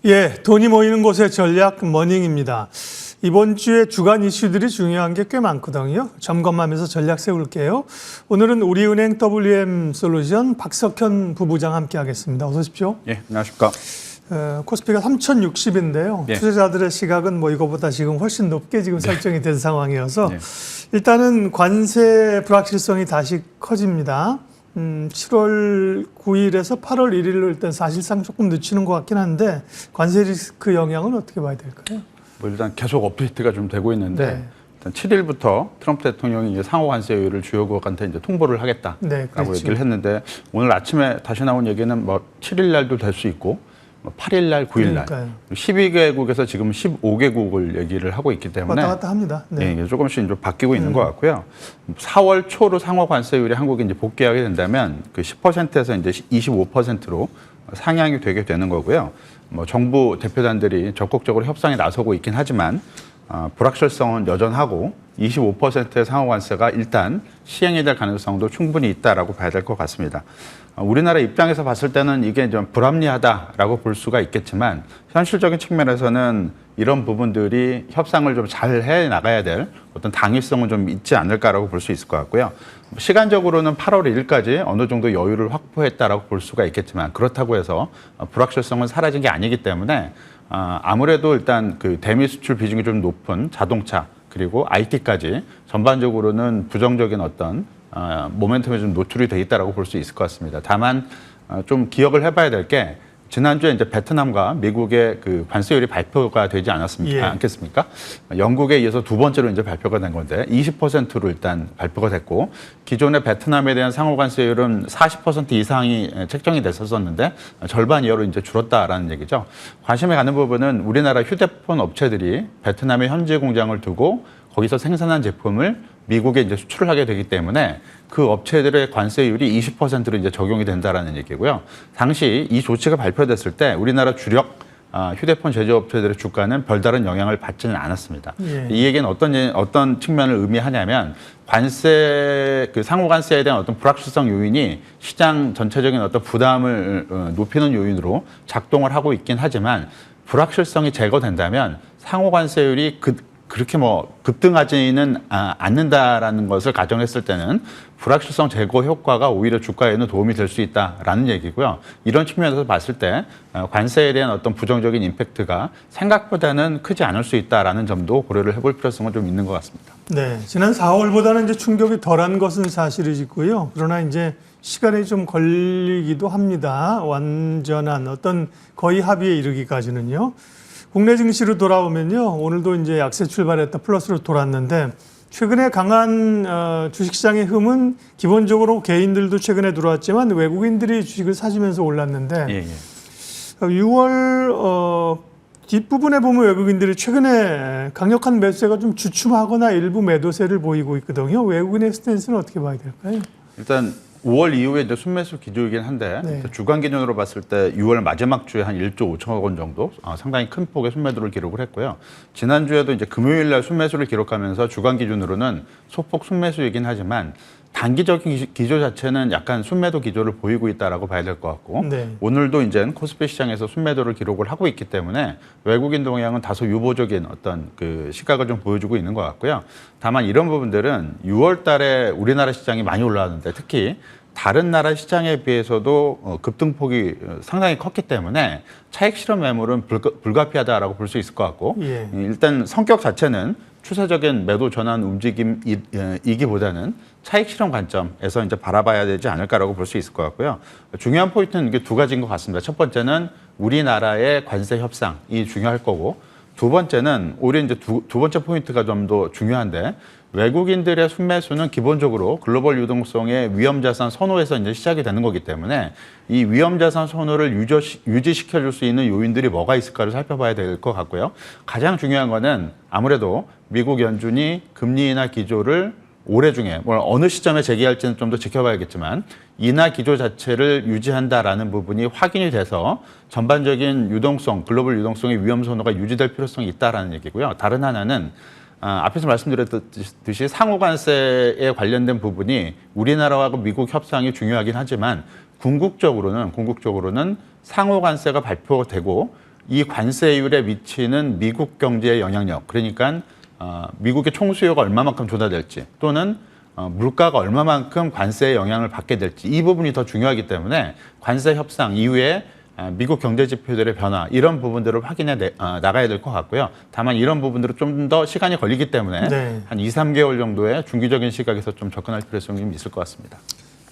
예, 돈이 모이는 곳의 전략 머닝입니다. 이번 주에 주간 이슈들이 중요한 게 꽤 많거든요. 점검하면서 전략 세울게요. 오늘은 우리은행 WM솔루션 박석현 부부장 함께 하겠습니다. 어서 오십시오. 예, 안녕하십니까. 코스피가 3,060인데요. 예. 투자자들의 시각은 뭐 이거보다 지금 훨씬 높게 지금 설정이 된 상황이어서 예. 일단은 관세 불확실성이 다시 커집니다. 7월 9일에서 8월 1일로 일단 사실상 조금 늦추는 것 같긴 한데 관세 리스크 영향은 어떻게 봐야 될까요? 뭐 일단 계속 업데이트가 좀 되고 있는데 네. 일단 7일부터 트럼프 대통령이 이제 상호 관세율을 주요국한테 이제 통보를 하겠다라고 네, 그렇죠. 얘기를 했는데 오늘 아침에 다시 나온 얘기는 뭐 7일 날도 될 수 있고 8일 날, 9일 날, 그러니까요. 12개국에서 지금 15개국을 얘기를 하고 있기 때문에 왔다 갔다 합니다. 네. 예, 조금씩 좀 바뀌고 있는 것 같고요. 4월 초로 상호 관세율이 한국이 이제 복귀하게 된다면 그 10%에서 이제 25%로 상향이 되게 되는 거고요. 뭐 정부 대표단들이 적극적으로 협상에 나서고 있긴 하지만 불확실성은 여전하고 25%의 상호 관세가 일단 시행이 될 가능성도 충분히 있다라고 봐야 될 것 같습니다. 우리나라 입장에서 봤을 때는 이게 좀 불합리하다라고 볼 수가 있겠지만 현실적인 측면에서는 이런 부분들이 협상을 좀 잘 해 나가야 될 어떤 당위성은 좀 있지 않을까라고 볼 수 있을 것 같고요. 시간적으로는 8월 1일까지 어느 정도 여유를 확보했다라고 볼 수가 있겠지만 그렇다고 해서 불확실성은 사라진 게 아니기 때문에 아무래도 일단 그 대미 수출 비중이 좀 높은 자동차 그리고 IT까지 전반적으로는 부정적인 어떤 모멘텀에 좀 노출이 돼 있다라고 볼 수 있을 것 같습니다. 다만 좀 기억을 해봐야 될 게 지난주에 이제 베트남과 미국의 그 관세율이 발표가 되지 않았습니까? 예. 않겠습니까? 영국에 이어서 두 번째로 이제 발표가 된 건데 20%로 일단 발표가 됐고 기존의 베트남에 대한 상호 관세율은 40% 이상이 책정이 됐었는데 절반 이하로 이제 줄었다라는 얘기죠. 관심이 가는 부분은 우리나라 휴대폰 업체들이 베트남에 현지 공장을 두고 거기서 생산한 제품을 미국에 이제 수출을 하게 되기 때문에 그 업체들의 관세율이 20%로 이제 적용이 된다라는 얘기고요. 당시 이 조치가 발표됐을 때 우리나라 주력 휴대폰 제조업체들의 주가는 별다른 영향을 받지는 않았습니다. 예. 이 얘기는 어떤 측면을 의미하냐면 관세 그 상호 관세에 대한 어떤 불확실성 요인이 시장 전체적인 어떤 부담을 높이는 요인으로 작동을 하고 있긴 하지만 불확실성이 제거된다면 상호 관세율이 그렇게 뭐 급등하지는 않는다라는 것을 가정했을 때는 불확실성 제거 효과가 오히려 주가에는 도움이 될 수 있다라는 얘기고요. 이런 측면에서 봤을 때 관세에 대한 어떤 부정적인 임팩트가 생각보다는 크지 않을 수 있다라는 점도 고려를 해볼 필요성은 좀 있는 것 같습니다. 네, 지난 4월보다는 이제 충격이 덜한 것은 사실이고요. 그러나 이제 시간이 좀 걸리기도 합니다. 완전한 어떤 거의 합의에 이르기까지는요. 국내 증시로 돌아오면요. 오늘도 이제 약세 출발했다 플러스로 돌았는데 최근에 강한 주식시장의 흠은 기본적으로 개인들도 최근에 들어왔지만 외국인들이 주식을 사주면서 올랐는데 예. 6월 뒷부분에 보면 외국인들이 최근에 강력한 매수세가 좀 주춤하거나 일부 매도세를 보이고 있거든요. 외국인의 스탠스는 어떻게 봐야 될까요? 일단 5월 이후에 이제 순매수 기조이긴 한데 네. 주간 기준으로 봤을 때 6월 마지막 주에 한 1조 5천억 원 정도 상당히 큰 폭의 순매도를 기록을 했고요. 지난주에도 이제 금요일 날 순매수를 기록하면서 주간 기준으로는 소폭 순매수이긴 하지만 단기적인 기조 자체는 약간 순매도 기조를 보이고 있다라고 봐야 될 것 같고 네. 오늘도 이제 코스피 시장에서 순매도를 기록을 하고 있기 때문에 외국인 동향은 다소 유보적인 어떤 그 시각을 좀 보여주고 있는 것 같고요. 다만 이런 부분들은 6월 달에 우리나라 시장이 많이 올라왔는데 특히 다른 나라 시장에 비해서도 급등폭이 상당히 컸기 때문에 차익 실현 매물은 불가피하다라고 볼 수 있을 것 같고 예. 일단 성격 자체는 추세적인 매도 전환 움직임이기보다는 차익 실현 관점에서 이제 바라봐야 되지 않을까라고 볼 수 있을 것 같고요. 중요한 포인트는 이게 두 가지인 것 같습니다. 첫 번째는 우리나라의 관세 협상이 중요할 거고 두 번째는 오히려 이제 두 번째 포인트가 좀 더 중요한데 외국인들의 순매수는 기본적으로 글로벌 유동성의 위험자산 선호에서 이제 시작이 되는 거기 때문에 이 위험자산 선호를 유지시켜줄 수 있는 요인들이 뭐가 있을까를 살펴봐야 될 것 같고요. 가장 중요한 거는 아무래도 미국 연준이 금리 인하 기조를 올해 중에 어느 시점에 재개할지는 좀 더 지켜봐야겠지만 인하 기조 자체를 유지한다라는 부분이 확인이 돼서 전반적인 유동성, 글로벌 유동성의 위험 선호가 유지될 필요성이 있다라는 얘기고요. 다른 하나는 앞에서 말씀드렸듯이 상호 관세에 관련된 부분이 우리나라와 미국 협상이 중요하긴 하지만 궁극적으로는 상호 관세가 발표되고 이 관세율에 미치는 미국 경제의 영향력, 그러니까 미국의 총수요가 얼마만큼 조달될지 또는 물가가 얼마만큼 관세의 영향을 받게 될지 이 부분이 더 중요하기 때문에 관세 협상 이후에 미국 경제 지표들의 변화 이런 부분들을 확인해 나가야 될 것 같고요. 다만 이런 부분들은 좀 더 시간이 걸리기 때문에 네. 한 2, 3개월 정도의 중기적인 시각에서 좀 접근할 필요성이 좀 있을 것 같습니다.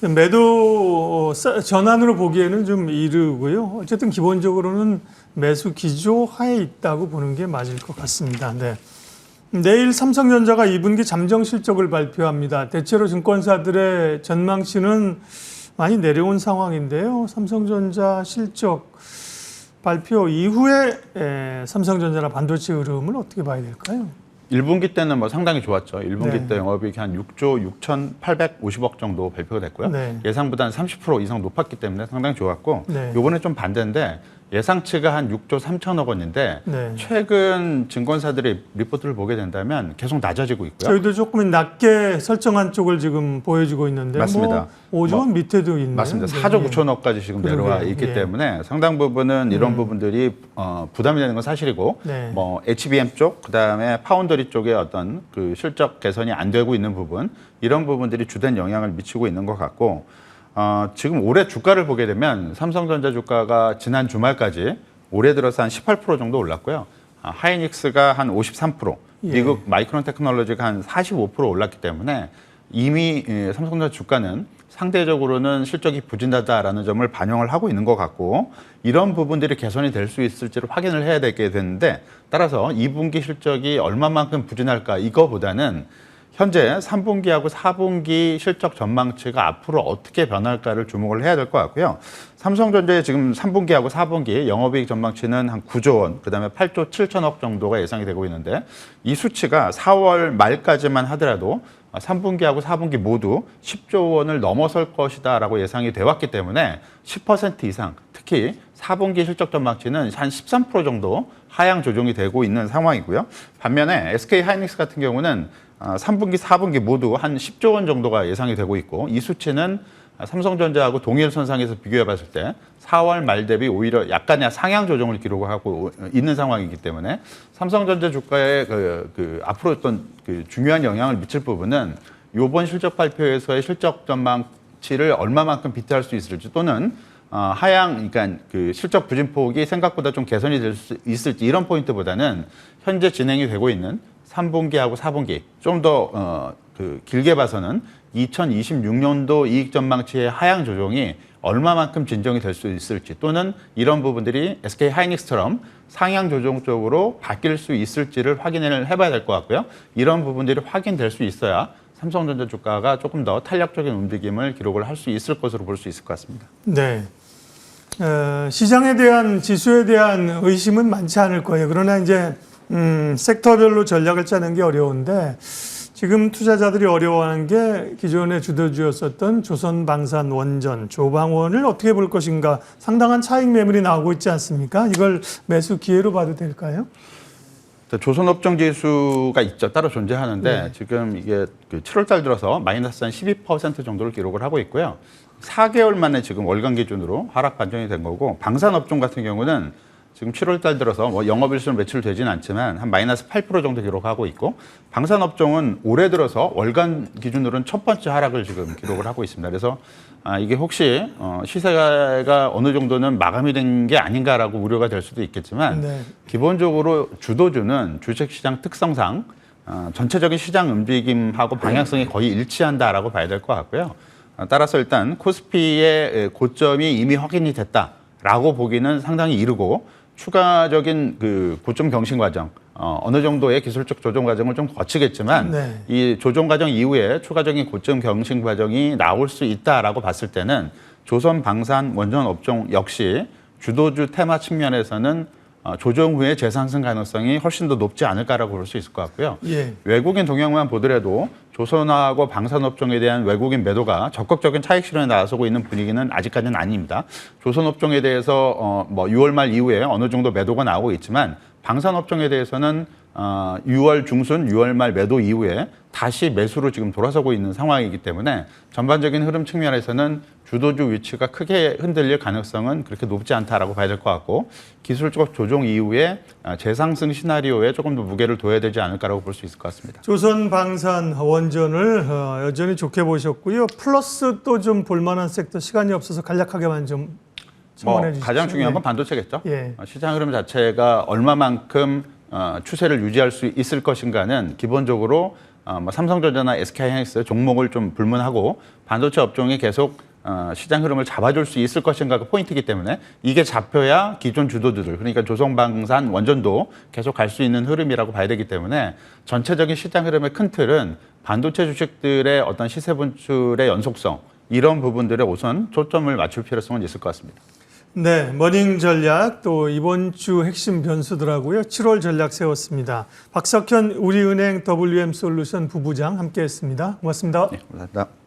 매도 전환으로 보기에는 좀 이르고요. 어쨌든 기본적으로는 매수 기조 하에 있다고 보는 게 맞을 것 같습니다. 네. 내일 삼성전자가 2분기 잠정 실적을 발표합니다. 대체로 증권사들의 전망치는 많이 내려온 상황인데요. 삼성전자 실적 발표 이후에 삼성전자나 반도체 흐름을 어떻게 봐야 될까요? 1분기 때는 뭐 상당히 좋았죠. 1분기 네. 때 영업이익이 한 6조 6,850억 정도 발표가 됐고요. 네. 예상보다 한 30% 이상 높았기 때문에 상당히 좋았고 네. 이번에 좀 반대인데 예상치가 한 6조 3천억 원인데 네. 최근 증권사들의 리포트를 보게 된다면 계속 낮아지고 있고요. 저희도 조금 낮게 설정한 쪽을 지금 보여주고 있는데 맞습니다. 뭐 5조 원 밑에도 있네요. 맞습니다. 네. 4조 9천억까지 지금 그러게요. 내려와 있기 예. 때문에 상당 부분은 이런 부분들이 부담이 되는 건 사실이고 네. 뭐 HBM 쪽 그다음에 파운더리 쪽의 어떤 그 실적 개선이 안 되고 있는 부분 이런 부분들이 주된 영향을 미치고 있는 것 같고 지금 올해 주가를 보게 되면 삼성전자 주가가 지난 주말까지 올해 들어서 한 18% 정도 올랐고요. 하이닉스가 한 53%, 예. 미국 마이크론 테크놀로지가 한 45% 올랐기 때문에 이미 삼성전자 주가는 상대적으로는 실적이 부진하다라는 점을 반영을 하고 있는 것 같고 이런 부분들이 개선이 될 수 있을지를 확인을 해야 되게 되는데 따라서 2분기 실적이 얼마만큼 부진할까 이거보다는 현재 3분기하고 4분기 실적 전망치가 앞으로 어떻게 변할까를 주목을 해야 될 것 같고요. 삼성전자의 지금 3분기하고 4분기 영업이익 전망치는 한 9조 원, 그다음에 8조 7천억 정도가 예상이 되고 있는데 이 수치가 4월 말까지만 하더라도 3분기하고 4분기 모두 10조 원을 넘어설 것이다라고 예상이 돼 왔기 때문에 10% 이상, 특히 4분기 실적 전망치는 한 13% 정도 하향 조정이 되고 있는 상황이고요. 반면에 SK 하이닉스 같은 경우는 3분기, 4분기 모두 한 10조 원 정도가 예상이 되고 있고 이 수치는 삼성전자하고 동일 선상에서 비교해 봤을 때 4월 말 대비 오히려 약간의 상향 조정을 기록하고 있는 상황이기 때문에 삼성전자 주가에 앞으로 어떤 중요한 영향을 미칠 부분은 이번 실적 발표에서의 실적 전망치를 얼마만큼 비트할 수 있을지 또는 하향, 그러니까 그 실적 부진폭이 생각보다 좀 개선이 될 수 있을지 이런 포인트보다는 현재 진행이 되고 있는 3분기하고 4분기 좀 더 길게 봐서는 2026년도 이익 전망치의 하향 조정이 얼마만큼 진정이 될 수 있을지 또는 이런 부분들이 SK 하이닉스처럼 상향 조정 쪽으로 바뀔 수 있을지를 확인을 해봐야 될 것 같고요. 이런 부분들이 확인될 수 있어야 삼성전자 주가가 조금 더 탄력적인 움직임을 기록을 할 수 있을 것으로 볼 수 있을 것 같습니다. 네. 시장에 대한 지수에 대한 의심은 많지 않을 거예요. 그러나 이제 섹터별로 전략을 짜는 게 어려운데 지금 투자자들이 어려워하는 게 기존에 주도주였었던 조선방산원전, 조방원을 어떻게 볼 것인가 상당한 차익 매물이 나오고 있지 않습니까? 이걸 매수 기회로 봐도 될까요? 조선업종 지수가 있죠. 따로 존재하는데 네. 지금 이게 7월 달 들어서 마이너스 한 12% 정도를 기록을 하고 있고요. 4개월 만에 지금 월간 기준으로 하락 반전이 된 거고 방산업종 같은 경우는 지금 7월 달 들어서 뭐 영업일수는 매출되지는 않지만 한 마이너스 8% 정도 기록하고 있고 방산업종은 올해 들어서 월간 기준으로는 첫 번째 하락을 지금 기록을 하고 있습니다. 그래서 이게 혹시 시세가 어느 정도는 마감이 된 게 아닌가라고 우려가 될 수도 있겠지만 네. 기본적으로 주도주는 주식시장 특성상 전체적인 시장 움직임하고 방향성이 거의 일치한다라고 봐야 될 것 같고요. 따라서 일단 코스피의 고점이 이미 확인이 됐다라고 보기는 상당히 이르고 추가적인 그 고점 경신 과정, 어느 정도의 기술적 조정 과정을 좀 거치겠지만 네. 이 조정 과정 이후에 추가적인 고점 경신 과정이 나올 수 있다라고 봤을 때는 조선 방산 원전 업종 역시 주도주 테마 측면에서는 조정 후에 재상승 가능성이 훨씬 더 높지 않을까라고 볼 수 있을 것 같고요. 예. 외국인 동향만 보더라도 조선하고 방산업종에 대한 외국인 매도가 적극적인 차익 실현에 나서고 있는 분위기는 아직까지는 아닙니다. 조선업종에 대해서 뭐 6월 말 이후에 어느 정도 매도가 나오고 있지만 방산업종에 대해서는 6월 중순, 6월 말 매도 이후에 다시 매수로 지금 돌아서고 있는 상황이기 때문에 전반적인 흐름 측면에서는 주도주 위치가 크게 흔들릴 가능성은 그렇게 높지 않다라고 봐야 될 것 같고 기술적 조정 이후에 재상승 시나리오에 조금 더 무게를 둬야 되지 않을까라고 볼 수 있을 것 같습니다. 조선 방산 원전을 여전히 좋게 보셨고요. 플러스 또 좀 볼만한 섹터 시간이 없어서 간략하게만 좀 첨언해 주시죠. 가장 중요한 건 반도체겠죠. 예. 시장 흐름 자체가 얼마만큼 추세를 유지할 수 있을 것인가는 기본적으로 삼성전자나 SK하이닉스 종목을 좀 불문하고 반도체 업종이 계속 시장 흐름을 잡아줄 수 있을 것인가가 포인트이기 때문에 이게 잡혀야 기존 주도주들 그러니까 조선방산 원전도 계속 갈 수 있는 흐름이라고 봐야 되기 때문에 전체적인 시장 흐름의 큰 틀은 반도체 주식들의 어떤 시세 분출의 연속성 이런 부분들에 우선 초점을 맞출 필요성은 있을 것 같습니다. 네, 머닝 전략 또 이번 주 핵심 변수더라고요. 7월 전략 세웠습니다. 박석현 우리은행 WM솔루션 부부장 함께했습니다. 고맙습니다. 네, 감사합니다.